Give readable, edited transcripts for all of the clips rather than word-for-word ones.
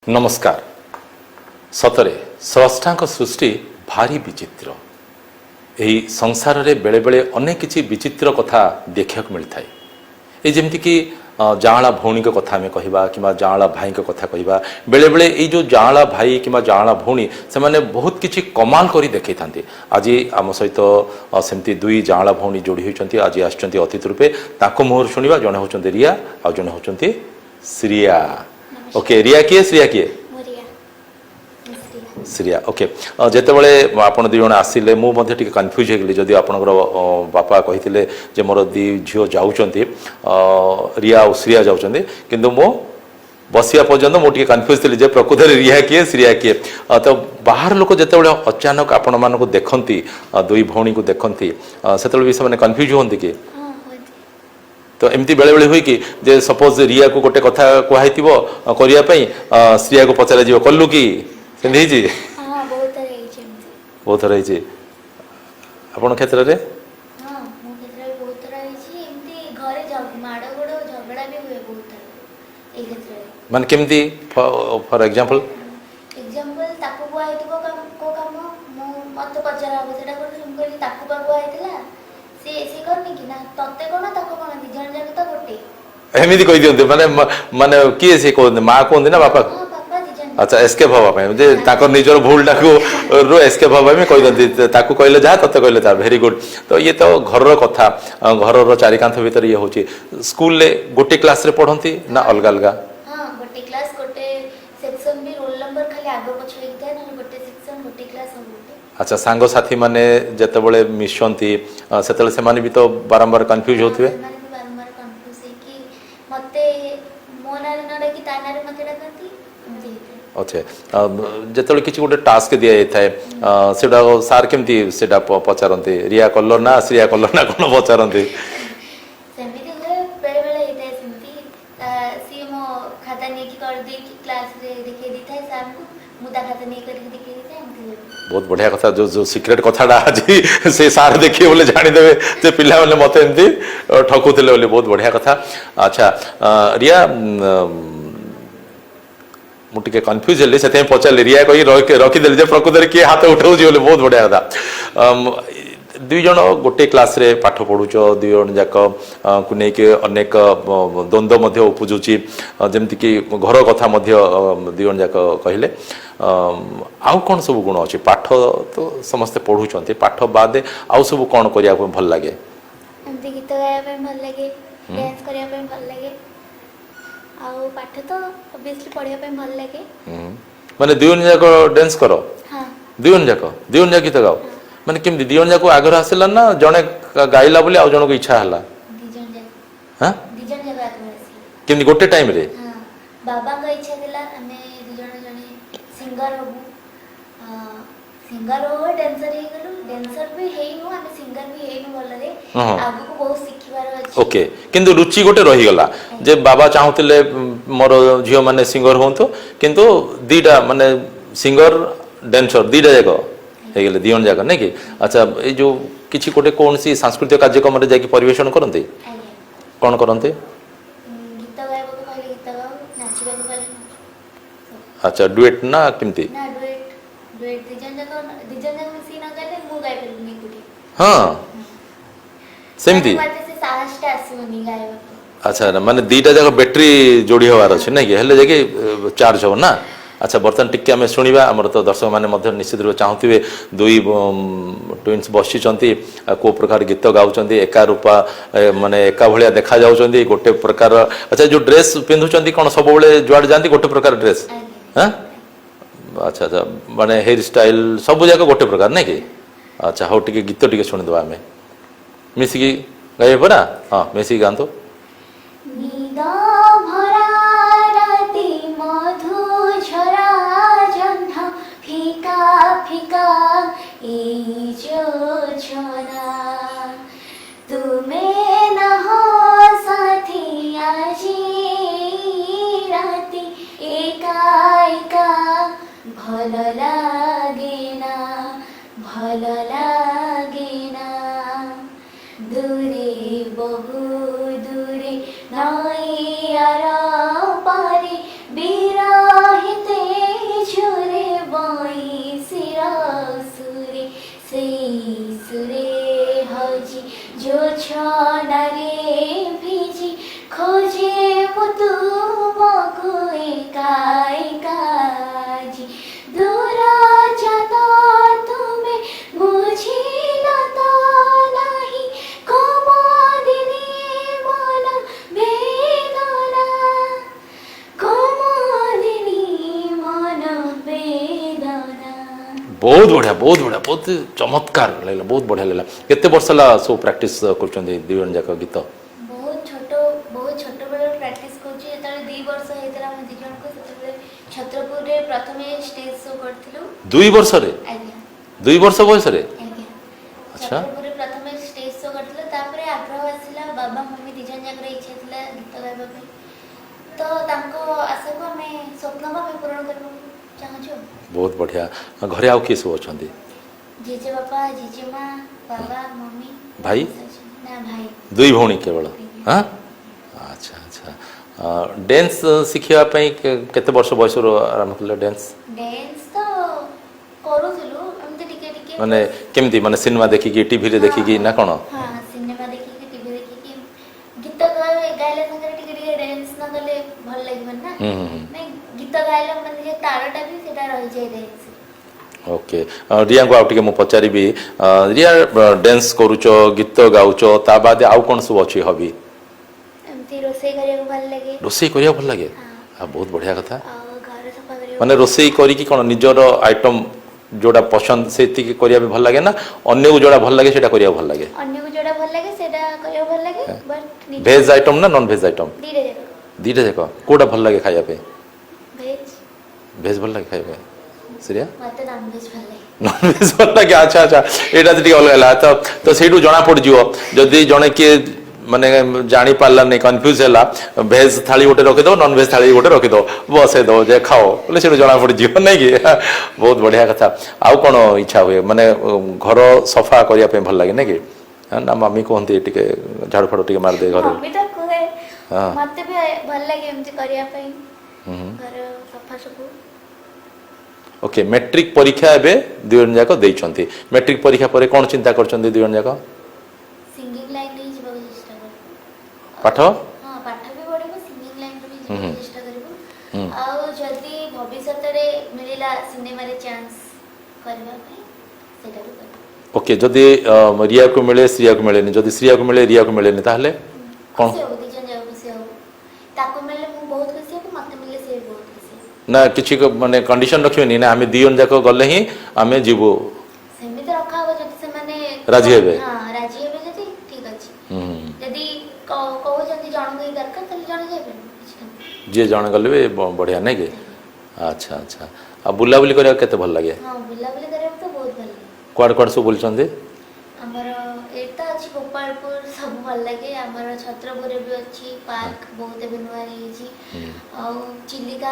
नमस्कार। सतरे स्रष्टा सृष्टि भारी विचित्र। यही संसार रे बेले बेले अनेक किसी विचित्र कथा देखा मिलता है। ये जमती कि जाँला भौणी कथा आम कह कि जाँला भाई कथा कह बेले बेले ये जो जाँला भाई कि जाँला भौणी से माने बहुत किसी कमाल कर देखी था। आज आम सहित सेमती दुई जाँला भौणी जोड़ी होती आज आसुँच अतिथि रूपे मुहर शुणा जड़े होती रिया आ जड़े होती श्रिया। ओके रिया किए श्रिया किए श्रिया। ओके जिते बड़े आपड़ दी जन आसिले मुझे कन्फ्यूज होगली जदि आपणकर बापा कही मोर दी झील जाऊँगी रिया और श्रिया जाऊँगी किंतु मो बसिया पर्यंत मुझे कन्फ्यूज थी प्रकृत में रिया किए श्रिया किए। तो बाहर लोक जिते बड़े अचानक आपण मानक देखती दुई भौणी को देखती से कन्फ्यूज होती कि तो एमती बेले बेले हुई कि जे सपोज रिया को गोटे कथा कहई करने श्रिया को पचार जीव कलु कि बहुत थर आपण क्षेत्र में मान केमती फॉर एग्जांपल एमती कही दिखते माने माने किए से कहते माँ कहते ना बापा अच्छा एस्केप हवा निजर भूल टाक एस्केप हवा कही दिखती कहले जहाँ तत्ते कहले ता भेरी गुड। तो ये तो घर कथा घर चारिकांथ भितर ये हूँ स्कूल गोटे क्लास रे पढ़ती ना अलग अलग अच्छा सांग साथी माने जिते मिशंती से भी तो बारंबार कन्फ्यूज होते अच्छे जिते किसी गोटे टास्क दि जाए सार केमती पचारती रिया कलर ना श्रिया कलर ना कौन पचारती बहुत बढ़िया कथा जो सिक्रेट कथाटा आज से सार देखिए बोले जानीदे जे पिला माने मत एमती ठकुले बोले बहुत बढ़िया कथा। अच्छा रिया मुझे कन्फ्यूज हेली से पचार रिया कही रखीदे प्रकृत में किए हाथ उठाऊँ बोले बहुत बढ़िया कथा। दुई जन गोटे क्लास रे पाठ पढ़ुच दुई जन जाक को लेकिन अनेक द्वंद्व उपजुची जमती कि घर कथा दुई जन जाक कहले आउ कौन सब गुण अच्छे पाठ तो समस्ते पढ़ुंट पाठ बाद आउ सब कौन करिया भल लगे गीत गाया भल लगे डांस करिया भल लगे आउ पाठ तो ऑब्वियसली पढ़िया भल लगे माने दुई जन जाक डांस करो दुई जन जाक गीत गाओ माने केमती दी जन जाक आग्रह आसला ना जड़े गाइला बोली आउ जन को इच्छा है केमती गोटे टाइम रे बाबा का इच्छा दिला हमें दी जन जने सिंगर होबु सिंगर हो डांसर हे गलो डांसर भी हेइनु हमें सिंगर भी हेइनु बोल रे आगु को बहुत सिखिबार अछि। ओके किंतु रुचि गोटे रही गला जे बाबा चाहूतिले मोर झियो माने सिंगर होंतो किंतु दीटा माने सिंगर डांसर दीटा जाको हे गेले दियन जाको नै कि अच्छा ए जो किछि गोटे कोन सी सांस्कृतिक कार्यक्रम रे जाकी परिवेषण करंते कोन करंते गीत गायबो को कहले गीत गाओ नाचिबो को कहले अच्छा डुएट ना केमती ना डुएट दिजन जाको सीना गाले मु गाय परनी कुटी हां सेमती मते से साहस टा आसीबनी गायबो। अच्छा माने दीटा जाको बैटरी जोड़ी होवार अछि नै कि हेले जाके चार्ज हो ना। अच्छा बर्तमान टिके आम शुणा आमर तो दर्शक मैंने निश्चित रूप चाहूे दुई ट्विन्स बसी को प्रकार गीत गाँव एका रूपा माने एका भाया देखा जाऊँच गोटे प्रकार। अच्छा जो ड्रेस पिंधुंट कौन सब जुआड़े जाती गोटे प्रकार ड्रेस हाँ अच्छा अच्छा माने हेयर स्टाइल सब जाक गोटे प्रकार नहीं कि अच्छा हाँ टे गीत टे शुणीद आम मिसिकी गाइबे परा हाँ मिसिकी गाँतु फिका ई जोछना तुम्हें न हो साथी आजी राती एका एका भल लागे ना दूरे बहु दूरे नाई आरा पारे बिरहिते सुरे हजी जो छनारे भिजी खोजे मु तुमको एका एकाजी दूर जाता तुम्हें बुझिल तो नहीं कोमदिनी मन वेदना कोमदिनी मन वेदना। बहुत बढ़िया बहुत चमत्कार लगला बहुत बढ़िया लगला केते वर्ष ला सो प्रैक्टिस करछन दिवन जाक गीत बहुत छोट बेले प्रैक्टिस करछि जेतले 2 वर्ष हेतरा हम दिजन को सेतले छत्रपुर रे प्रथमे स्टेज शो करथिलु 2 वर्ष रे आज्ञा 2 वर्ष बयस रे आज्ञा अच्छा छत्रपुर रे प्रथमे स्टेज शो करथिलु तापरे आग्रह आसिला बाबा मम्मी दिजन जाक रे इच्छा थिला गीत गाइबा पे तो तांको आशा को हमें स्वप्न को हमें पूर्ण करबो चाहछु। बहुत बढ़िया घरे आउ किए सब अछंती जेजे बापा जेजे माँ बाबा मम्मी भाई ना भाई 2 भौणी केवल हाँ अच्छा अच्छा डांस शिखिया पई केते वर्ष बयस रो आरंभ कले डांस तो करूथिलु एमते टिके टिके माने केमती माने सिनेमा देखि की टीवी रे देखि की ना कोन हां सिनेमा देखि की टीवी देखि की गीत गाइले संगे टिके टिके डांस न गले भल लागबन ना नहीं गीत गाइले माने जे तारटा भी सेटा रहि जाय डांस। ओके रिया को आउटे मु पचारि भी रिया डांस करूच गीत गाउच ता बाद आउ कोन सब अछि हबी एमती रोसे करे भल लागे रोसई करिया भल लागे बहुत बढ़िया कथा घर सफा करे माने रोसई करी की कोन निजर आइटम जोड़ा पसंद सेति के करिया भी भल लागे ना अन्य को जोड़ा भल लागे सेटा करिया भल लागे अन्य को जोड़ा भल लागे सेटा करे भल लागे बट वेज आइटम ना नॉन वेज आइटम धीरे देखो कोडा भल लागे खाया पे वेज वेज भल लागे खाया पे सीरिया मते नॉन वेज भल लागे नॉन वेज भल लागे अच्छा अच्छा एटा तो अलग है तो सेठू जना पड़ जिवो जदी जने के माने जानी पारला नहीं कंफ्यूज हैला वेज थाली गोटे रखि दो नॉन वेज थाली गोटे रखि दो बसे दो जे खाओ बोले सेठू जना पड़ जिवो नहीं कि बहुत बढ़िया कथा आउ कोन इच्छा हुए माने घर सफा करिया पे भल लागे नहीं कि ना मम्मी कहते टिके झाड़ू फाड़ू टिके मार दे घर मम्मी तो कहे मते भी भल लागे एमती करिया पे घर सफा सब। ओके मैट्रिक परीक्षा एबे दुजन जाक देइछंती मैट्रिक परीक्षा परे कोन चिंता करछंती दुजन जाक सिंगिंग लाइन रे जीवा चेष्टा कर पाठ हां पाठ भी पढिबो सिंगिंग लाइन रे जीवा चेष्टा करबो आ जदी भविष्य रे मिलिला सिनेमा रे चांस करबा पे सेटा भी कर। ओके जदी रिया को मिले श्रिया को मिलेनी जदी श्रिया को मिले रिया को मिलेनी ताहले कोन से हो दिजन जाक खुशी हो ताको मिले मु बहुत खुशी हो मते मिले से बहुत खुशी ना किछि को माने कंडीशन रखियोनी ना हमें दियन जाक गले ही हमें जीवो सेमित रखा हो जदी से माने राजी हेबे हां राजी हेबे जदी ठीक अछि जदी कहू जदी जण गई दरकार तले जण जेबे जे जण गले भी बढ़िया नहीं के अच्छा अच्छा आ बुला बुली करे केते भल लागे हां बुला बुली करे तो बहुत भल लागे क्वाड क्वाड सो बोलचंदे हमर एटा अछि गोपालपुर सब भल लागे हमर छत्रपुर भी अछि पार्क बहुत बिनवा रही छी आ चिलिका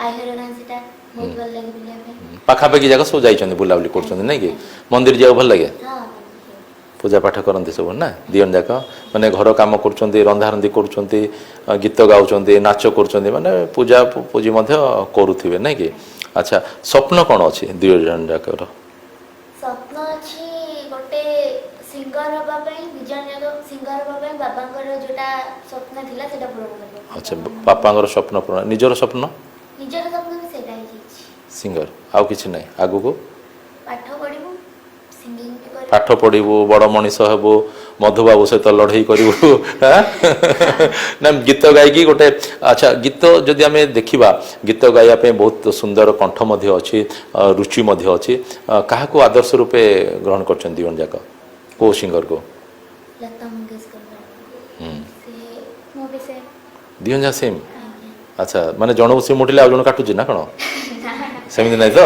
आइहरना सेटा बहुत भल लागे बुलिया पे पाखा पाखी जगह सो जाइछंदे बुला बुली करछंदे नहीं कि मंदिर जाओ भल लागे हां पूजा पाठ करते सब ना दियन जाक माने घर काम करछंती रंधा रंधी करछंती गीत गाउछंती नाच करछंती माने पूजा पूजी मध्य करूथिबे नहीं कि अच्छा स्वप्न कोन अछि दियन जाक रो स्वप्न अछि गोटे सिंगर हबा पे निजन जाक सिंगर हबा पे बाबांकर जोटा स्वप्न थिला सेटा पूर्ण करबो। अच्छा बापांगर स्वप्न पूर्ण निजर स्वप्न स्वप्न भी सेटा ही सिंगर आउ किछि नहीं आगु को पाठ पढिबो सिंगिंग भी कर पाठ पढ़ू बड़ मनीष हेबू मधुबाबू सहित लड़ई करू ना गीत गायकी गोटे अच्छा गीत जदि आम देखा गीत गाइबा बहुत सुंदर कंठ अच्छी रुचि अच्छी क्या आदर्श रूपे ग्रहण कर दिवन जाक को सिंगर को लता मंगेशकर दिवन जा सेम अच्छा माने जन से मुठिले आ जन काटुची ना कौन सेमती नहीं तो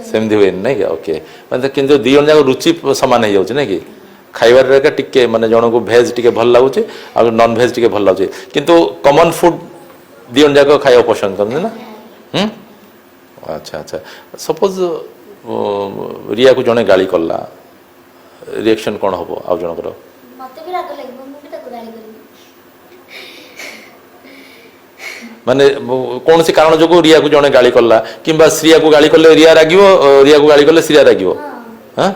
सेमती हुए नहीं ओके मतलब किंतु दिवन जाक रुचि सामान हो जाए कि खाइबार टिके माने जन को भेज टिके भल लगुच आ नॉन भेज टिके भल लगुच किंतु कॉमन फूड दिवन जाक खाइबा पसंद करते ना अच्छा अच्छा सपोज रिया को जने गाली कला रिएक्शन कौन हम आउ जनकर मते भी राग लागबो मु भी ताको गाली करबी माने कौन सी कारण जो रिया को जने गाली कला किंबा श्रिया को गाली कले रिया रागिवो रिया को गाली कले श्रिया रागिवो ହଁ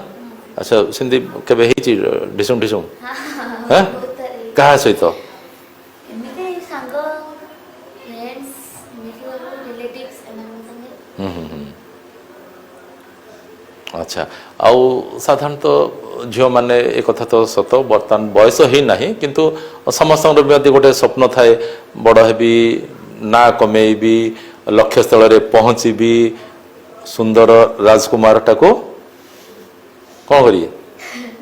ଆଚ୍ଛା ସେମିତି କେବେ ହେଇଛି ଢିସୁମ ଢିସୁମ ହଁ ହଁ ବହୁତ ଥର ହେଇଛି। କାହା ସହିତ ଏମିତି ସାଙ୍ଗ ଫ୍ରେଣ୍ଡସ୍ ଏମିତି ରିଲେଟିଭ୍ସ ଏମାନଙ୍କ ସାଙ୍ଗେ ହୁଁ ହୁଁ ହୁଁ ଆଚ୍ଛା ଆଉ ସାଧାରଣତଃ ଝିଅମାନେ ଏ କଥା ତ ସତ ବର୍ତ୍ତମାନ ବୟସ ହେଇନାହିଁ କିନ୍ତୁ ସମସ୍ତଙ୍କର ବି ଗୋଟେ ସ୍ୱପ୍ନ ଥାଏ ବଡ଼ ହେବି ନା କମେଇବି ଲକ୍ଷ୍ୟସ୍ଥଳରେ ପହଞ୍ଚିବି ସୁନ୍ଦର ରାଜକୁମାରଟାକୁ କ'ଣ କରିବେ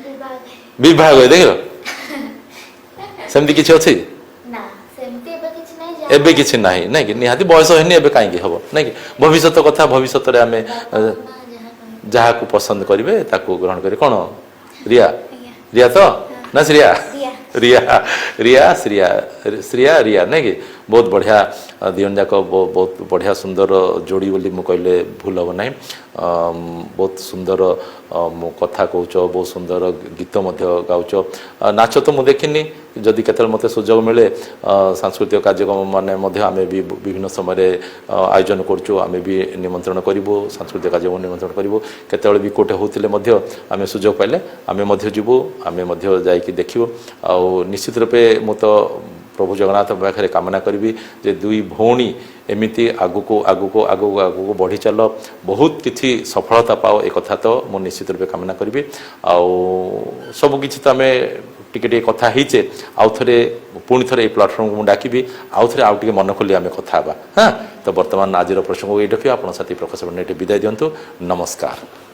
ବିବାହ ବିବାହ କରି ଦେଖିଲ ସେମିତି କିଛି ଅଛି ନା ସେମିତି ଏବେ କିଛି ନାହିଁ ଏବେ କିଛି ନାହିଁ ନାଇଁ କି ନିହାତି ବୟସ ହେଇନି ଏବେ କାହିଁକି ହବ ନାଇଁ କି ଭବିଷ୍ୟତ କଥା ଭବିଷ୍ୟତରେ ଆମେ ବାପା ମା ଯାହା କହିବେ ଯାହାକୁ ପସନ୍ଦ କରିବେ ତାକୁ ଗ୍ରହଣ କରି କ'ଣ ରିୟା ଆଜ୍ଞା ରିୟା ତ ନା ଶ୍ରିୟା ରିୟା ରିୟା ରିୟା ଶ୍ରିୟା ଶ୍ରିୟା ରିୟା ନାଇଁ କି ବହୁତ ବଢ଼ିଆ ଦିଜଣ ଯାକ ବହୁତ ବଢ଼ିଆ ସୁନ୍ଦର ଯୋଡ଼ି ବୋଲି ମୁଁ କହିଲେ ଭୁଲ ହେବ ନାହିଁ ବହୁତ ସୁନ୍ଦର କଥା କହୁଛ ବହୁତ ସୁନ୍ଦର ଗୀତ ମଧ୍ୟ ଗାଉଛ ନାଚ ତ ମୁଁ ଦେଖିନି ଯଦି କେତେବେଳେ ମୋତେ ସୁଯୋଗ ମିଳେ ସାଂସ୍କୃତିକ କାର୍ଯ୍ୟକ୍ରମ ମାନେ ମଧ୍ୟ ଆମେ ବି ବିଭିନ୍ନ ସମୟରେ ଆୟୋଜନ କରୁଛୁ ଆମେ ବି ନିମନ୍ତ୍ରଣ କରିବୁ ସାଂସ୍କୃତିକ କାର୍ଯ୍ୟକ୍ରମ ନିମନ୍ତ୍ରଣ କରିବୁ କେତେବେଳେ ବି କେଉଁଠି ହେଉଥିଲେ ମଧ୍ୟ ଆମେ ସୁଯୋଗ ପାଇଲେ ଆମେ ମଧ୍ୟ ଯିବୁ ଆମେ ମଧ୍ୟ ଯାଇକି ଦେଖିବୁ ଆଉ ନିଶ୍ଚିତ ରୂପେ ମୁଁ ତ ପ୍ରଭୁ ଜଗନ୍ନାଥଙ୍କ ପାଖରେ କାମନା କରିବି ଯେ ଦୁଇ ଭଉଣୀ ଏମିତି ଆଗକୁ ଆଗକୁ ଆଗକୁ ଆଗକୁ ବଢ଼ି ଚାଲ ବହୁତ କିଛି ସଫଳତା ପାଅ ଏ କଥା ତ ମୁଁ ନିଶ୍ଚିତ ରୂପେ କାମନା କରିବି ଆଉ ସବୁକିଛି ତ ଆମେ ଟିକେ ଟିକେ କଥା ହେଇଛେ ଆଉ ଥରେ ପୁଣି ଥରେ ଏଇ ପ୍ଲାଟଫର୍ମକୁ ମୁଁ ଡାକିବି ଆଉ ଥରେ ଆଉ ଟିକେ ମନ ଖୋଲି ଆମେ କଥା ହେବା ହଁ ତ ବର୍ତ୍ତମାନ ଆଜିର ପ୍ରସଙ୍ଗକୁ ଏଇଠି ରଖିବା ଆପଣଙ୍କ ସାଥୀ ପ୍ରକାଶ ପଣ୍ଡା ଏଠି ବିଦାୟ ଦିଅନ୍ତୁ ନମସ୍କାର।